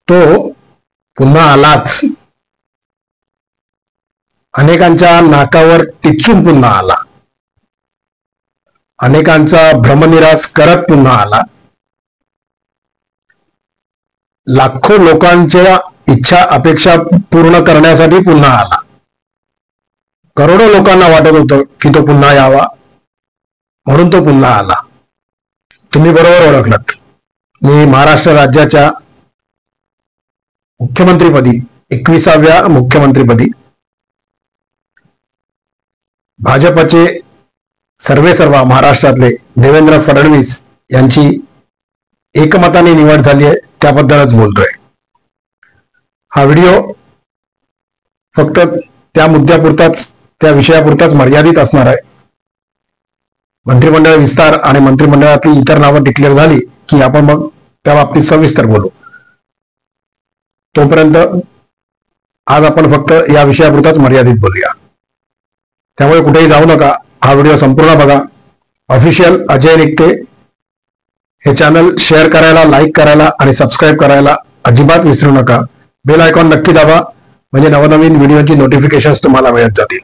तो पुन्हा आलाच. अनेकांच्या नाकावर टिचून पुन्हा आला. अनेकांचा भ्रमनिरास करत पुन्हा आला. लाखो लोकांच्या इच्छा अपेक्षा पूर्ण करण्यासाठी पुन्हा आला. करोडो लोकांना वाटत होतं की तो पुन्हा यावा, म्हणून तो पुन्हा आला. तुम्ही बरोबर ओळखलात. मी महाराष्ट्र राज्याच्या मुख्यमंत्रीपदी 21व्या मुख्यमंत्रीपदी भाजपचे सर्वेसर्वा महाराष्ट्रातले देवेंद्र फडणवीस यांची एकमताने निवड झाली आहे त्याबद्दलच बोलतोय. हा व्हिडिओ फक्त त्या मुद्द्यापुरताच, त्या विषयापुरताच मर्यादित असणार आहे. मंत्रिमंडळ विस्तार आणि मंत्रिमंडळातली इतर नावं डिक्लेअर झाली की आपण मग त्या बाबतीत सविस्तर बोलू. तोपर्यंत आज आपण फक्त या विषयापुरताच मर्यादित बोलूया. त्यामुळे कुठेही जाऊ नका. हा व्हिडिओ संपूर्ण बघा. ऑफिशियल अजय निकते हे चॅनल शेअर करायला, लाईक करायला आणि सबस्क्राईब करायला अजिबात विसरू नका. बेल आयकॉन नक्की दाबा, म्हणजे नवनवीन व्हिडिओची नोटिफिकेशन्स तुम्हाला मिळत जातील.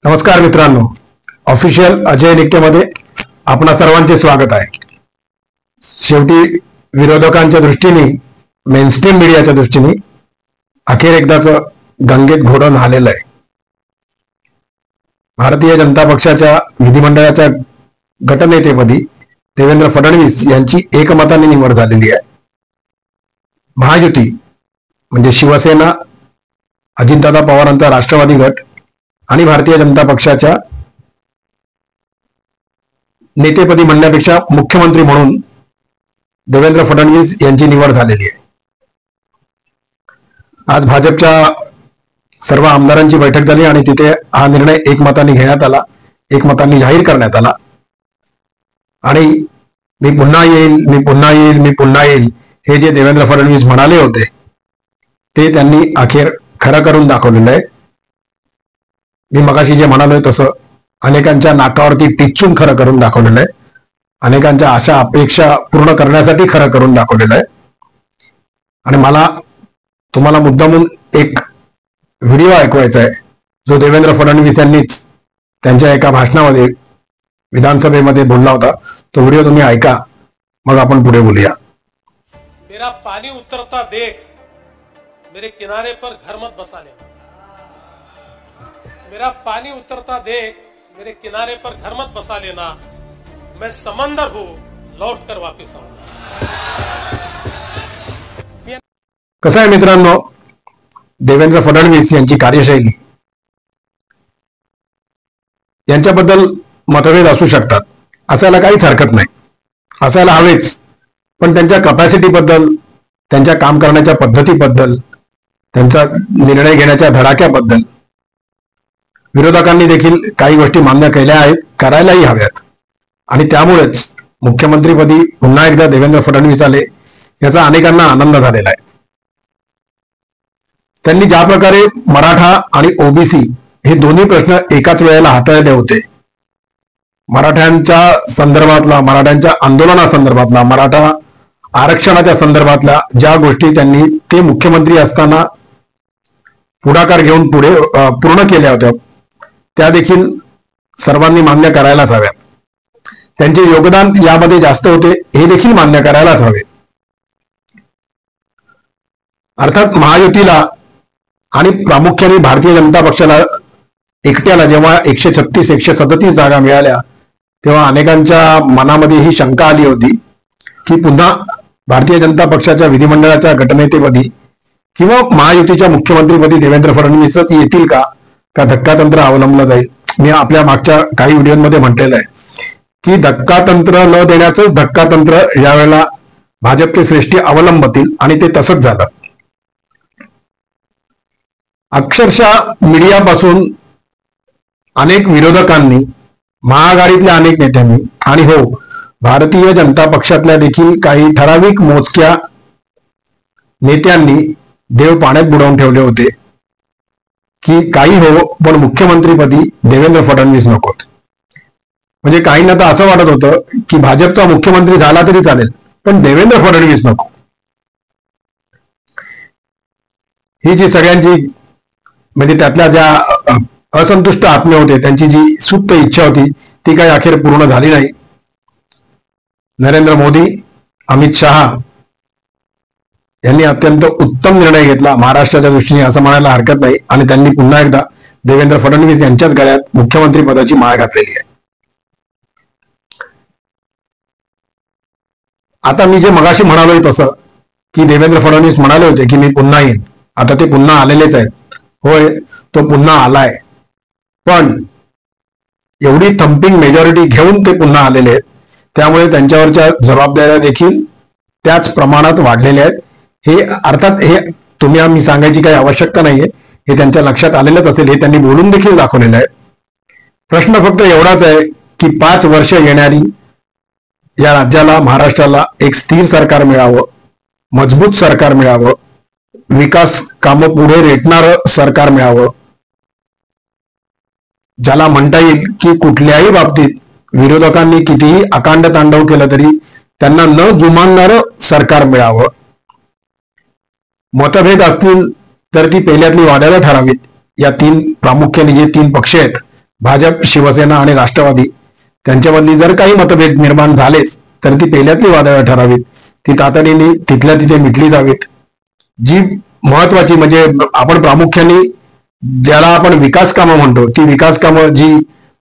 नमस्कार मित्रांनो, ऑफिशियल अजय निकतेमध्ये आपणा सर्वांचे स्वागत आहे. शेवटी विरोधकांच्या दृष्टीने, मेनस्ट्रीम मीडियाच्या दृष्टीने अखेर एकदाच गंगेत घोडं न्हालेलं आहे. भारतीय जनता पक्षाच्या विधिमंडळाच्या गटनेतेपदी देवेंद्र फडणवीस यांची एकमताने निवड झालेली आहे. महायुती म्हणजे शिवसेना, अजितदादा पवारांचा राष्ट्रवादी गट आणि भारतीय जनता पक्षाच्या नेतेपदी म्हणण्यापेक्षा मुख्यमंत्री म्हणून देवेंद्र फडणवीस यांची निवड झालेली आहे. आज भाजपच्या सर्व आमदारांची बैठक झाली आणि तिथे हा निर्णय एकमताने घेण्यात आला, एकमताने जाहीर करण्यात आला. आणि मी पुन्हा येईल, मी पुन्हा येईल, मी पुन्हा येईल हे जे देवेंद्र फडणवीस म्हणाले होते ते त्यांनी अखेर खरं करून दाखवलेलं आहे. मी मगाशी जे म्हणालोय तसं अनेकांच्या नाकावरती टिचून खरं करून दाखवलेलं आहे. अनेकांच्या आशा अपेक्षा पूर्ण करण्यासाठी खरं करून दाखवलेलं आहे. आणि मला तुम्हाला मुद्दामून एक व्हिडिओ ऐकवायचा आहे जो देवेंद्र फडणवीस यांनीच त्यांच्या एका भाषणामध्ये विधानसभेमध्ये बोलला होता. तो व्हिडिओ तुम्ही ऐका, मग आपण पुढे बोलूया. मेरा पानी उतरता देख मेरे किनारे पर घर मत बसा लेना. मेरा पानी उतरता देख मेरे किनारे पर घर मत बसा लेना. मैं समंदर हूं लौट कर वापिस आऊंगा. कसं आहे मित्रांनो, देवेंद्र फडणवीस यांची कार्यशैली, यांच्याबद्दल मतभेद असू शकतात, असायला काहीच हरकत नाही, असायला हवेच. पण त्यांच्या कपॅसिटी बद्दल, त्यांच्या काम करण्याच्या पद्धतीबद्दल, त्यांचा निर्णय घेण्याच्या धडाक्याबद्दल विरोधकांनी देखील काही गोष्टी मान्य केल्या आहेत, करायलाही हव्यात. आणि त्यामुळेच मुख्यमंत्रीपदी पुन्हा एकदा देवेंद्र फडणवीस आले याचा अनेकांना आनंद झालेला आहे. त्यांनी ज्या प्रकारे मराठा आणि ओबीसी हे दोन्ही प्रश्न एकाच वेळेला हाताळले होते, मराठ्यांच्या संदर्भातला, मराठ्यांच्या आंदोलनासंदर्भातला, मराठा आरक्षणाच्या संदर्भातल्या ज्या गोष्टी त्यांनी ते मुख्यमंत्री असताना पुढाकार घेऊन पूर्ण केल्या होत्या त्या देखील सर्वांनी मान्य करायलाच हव्या. त्यांचे योगदान यामध्ये जास्त होते हे देखील मान्य करायलाच हवे. अर्थात महायुतीला आणि प्रामुख्याने भारतीय जनता पक्षाला एकट्याला जेव्हा 136, 137 जागा मिळाल्या तेव्हा अनेकांच्या मनामध्ये ही शंका आली होती की पुन्हा भारतीय जनता पक्षाच्या विधिमंडळाच्या गटनेतेपदी किंवा महायुतीच्या मुख्यमंत्रीपदी देवेंद्र फडणवीसच येतील का धक्कातंत्र अवलंबलं जाईल. मी आपल्या मागच्या काही व्हिडिओमध्ये म्हटलेलं आहे की धक्कातंत्र न देण्याचंच धक्कातंत्र यावेळेला भाजपचे श्रेष्ठी अवलंबतील आणि ते तसंच झालं. अक्षरशः मीडियापासून अनेक विरोधकांनी, महाआघाडीतल्या अनेक नेत्यांनी आणि हो भारतीय जनता पक्षातल्या देखील काही ठराविक मोजक्या नेत्यांनी देव पाण्यात बुडवून ठेवले होते की काही हो पण मुख्यमंत्रीपदी देवेंद्र फडणवीस नकोत. म्हणजे काहींना तर असं वाटत होतं की भाजपचा मुख्यमंत्री झाला तरी चालेल पण देवेंद्र फडणवीस नको. ही जी सगळ्यांची म्हणजे त्यातल्या ज्या असंतुष्ट आत्मे होते त्यांची जी सुप्त इच्छा होती ती काही अखेर पूर्ण झाली नाही. नरेंद्र मोदी, अमित शहा यांनी अत्यंत उत्तम निर्णय घेतला महाराष्ट्राच्या दृष्टीने असं म्हणायला हरकत नाही आणि त्यांनी पुन्हा एकदा देवेंद्र फडणवीस यांच्याच गळ्यात मुख्यमंत्री पदाची माळ घातलेली आहे. आता मी जे मगाशी म्हणालोय तसं की देवेंद्र फडणवीस म्हणाले होते की मी पुन्हा येईन, आता ते पुन्हा आलेलेच आहेत. होय, तो पुन्हा आलाय, पण एवढी थम्पिंग मेजॉरिटी घेऊन ते पुन्हा आलेले आहेत. त्यामुळे त्यांच्यावरच्या जबाबदाऱ्या देखील त्याच प्रमाणात वाढलेल्या आहेत. हे अर्थात हे तुम्ही आम्ही सांगायची काही आवश्यकता नाहीये, हे त्यांच्या लक्षात आलेलंच असेल, हे त्यांनी बोलून देखील दाखवलेलं आहे. प्रश्न फक्त एवढाच आहे की 5 वर्ष येणारी या राज्याला, महाराष्ट्राला एक स्थिर सरकार मिळावं, मजबूत सरकार मिळावं, विकास कामं पुढे रेटणारं सरकार मिळावं, ज्याला म्हणता येईल की कुठल्याही बाबतीत विरोधकांनी कितीही अकांड तांडव केलं तरी त्यांना न जुमानणारं सरकार मिळावं. मतभेद असतील तर ती पहिल्यातली वादाला ठरावीत. या प्रामुख्याने जे 3 पक्ष आहेत, भाजप, शिवसेना आणि राष्ट्रवादी, त्यांच्यामधली जर काही मतभेद निर्माण झालेच तर ती पहिल्यातली वादाला ठरावीत. ती तातडीने तिथल्या तिथे मिटली जावीत. जी महत्वाची म्हणजे आपण प्रामुख्याने ज्याला आपण विकास कामं म्हणतो, ती विकास कामं जी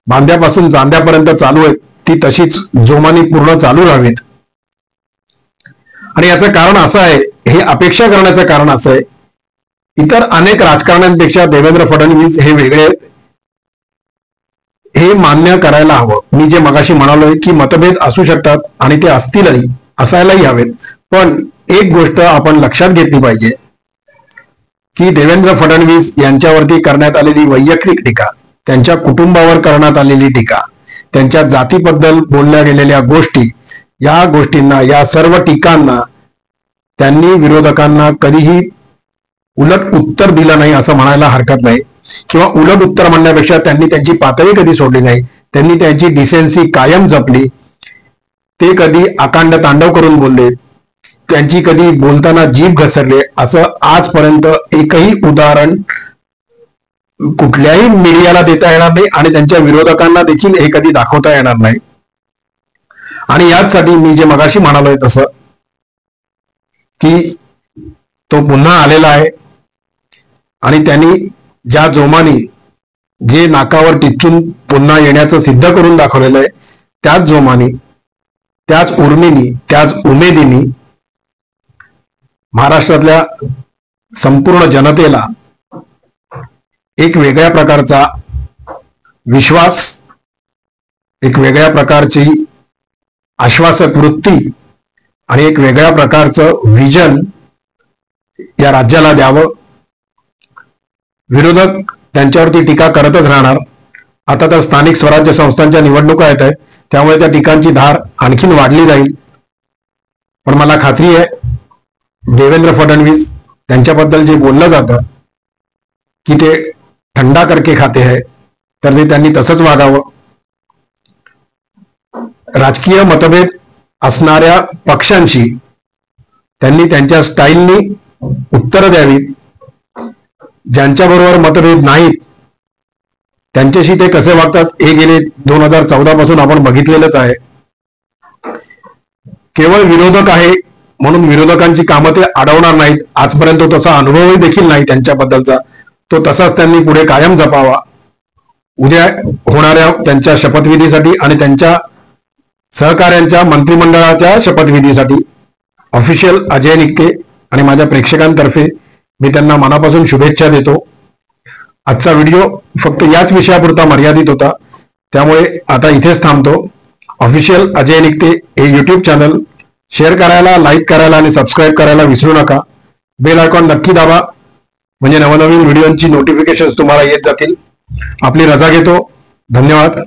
बांध्यापासून चांद्यापर्यंत चालू आहेत ती तशीच जोमाने पूर्ण चालू राहावीत. आणि याचं कारण असं आहे, हे अपेक्षा करण्याचं कारण असं आहे, इतर अनेक राजकारण्यांपेक्षा देवेंद्र फडणवीस हे वेगळे आहेत, हे मान्य करायला हवं. मी जे मगाशी म्हणालोय की मतभेद असू शकतात आणि ते असतीलही, असायलाही हवेत, पण एक गोष्ट आपण लक्षात घेतली पाहिजे की देवेंद्र फडणवीस यांच्यावरती करण्यात आलेली वैयक्तिक टीका, त्यांच्या कुटुंबावर करण्यात आलेली टीका, त्यांच्या जातीबद्दल बोलल्या गेलेल्या गोष्टी, या गोष्टींना, या सर्व टीकांना त्यांनी विरोधकांना कधीही उलट उत्तर दिलं नाही असं म्हणायला हरकत नाही. किंवा उलट उत्तर म्हणण्यापेक्षा त्यांनी त्यांची पातळी कधी सोडली नाही. त्यांनी त्यांची डिसेन्सी कायम जपली. ते कधी अकांड तांडव करून बोलले, त्यांची कधी बोलताना जीभ घसरले असं आजपर्यंत एकही उदाहरण कुठल्याही मीडियाला देता येणार नाही आणि त्यांच्या विरोधकांना देखील हे कधी दाखवता येणार नाही. आणि याचसाठी मी जे मगाशी म्हणालोय तसं की तो पुन्हा आलेला आहे आणि त्यांनी ज्या जोमाने जे नाकावर टिचून पुन्हा येण्याचं सिद्ध करून दाखवलेलं आहे, त्याच जोमाने, त्याच उर्मीनी, त्याच उमेदीनी महाराष्ट्रातल्या संपूर्ण जनतेला एक वेगळ्या प्रकारचा विश्वास, एक वेगळ्या प्रकारची आश्वासक वृत्ती आणि एक वेगळ्या प्रकारचं व्हिजन या राज्याला द्यावं. विरोधक त्यांच्यावरती टीका करतच राहणार. आता तर स्थानिक स्वराज्य संस्थांच्या निवडणुका येत आहेत, त्यामुळे त्या टीकांची धार आणखीन वाढली जाईल. पण मला खात्री आहे देवेंद्र फडणवीस त्यांच्याबद्दल जे बोललं जातं की ते ठंडा करके खाते है, तर ते त्यांनी तसंच वागावं. राजकीय मतभेद असणाऱ्या पक्षांशी त्यांनी त्यांच्या स्टाईलनी उत्तरं द्यावीत. ज्यांच्याबरोबर मतभेद नाहीत त्यांच्याशी ते कसे वागतात हे गेले 2014 पासून आपण बघितलेलंच आहे. केवळ विरोधक आहे म्हणून विरोधकांची कामं ते अडवणार नाहीत. आजपर्यंत तसा अनुभवही देखील नाही त्यांच्याबद्दलचा. तो तसाच त्यांनी पुढे कायम जपावा. उद्या होणाऱ्या त्यांच्या शपथविधीसाठी आणि त्यांच्या सहकाऱ्यांच्या मंत्रिमंडळाच्या शपथविधीसाठी ऑफिशियल अजय निकते आणि माझ्या प्रेक्षकांतर्फे मी त्यांना मनापासून शुभेच्छा देतो. आजचा व्हिडिओ फक्त याच विषयापुरता मर्यादित होता, त्यामुळे आता इथेच थांबतो. ऑफिशियल अजय निकते हे यूट्यूब चॅनल शेअर करायला, लाईक करायला आणि सबस्क्राईब करायला विसरू नका. बेल आयकॉन नक्की दाबा, म्हणजे नवनवीन व्हिडिओची नोटिफिकेशन तुम्हाला येत जातील. आपली रजा घेतो. धन्यवाद.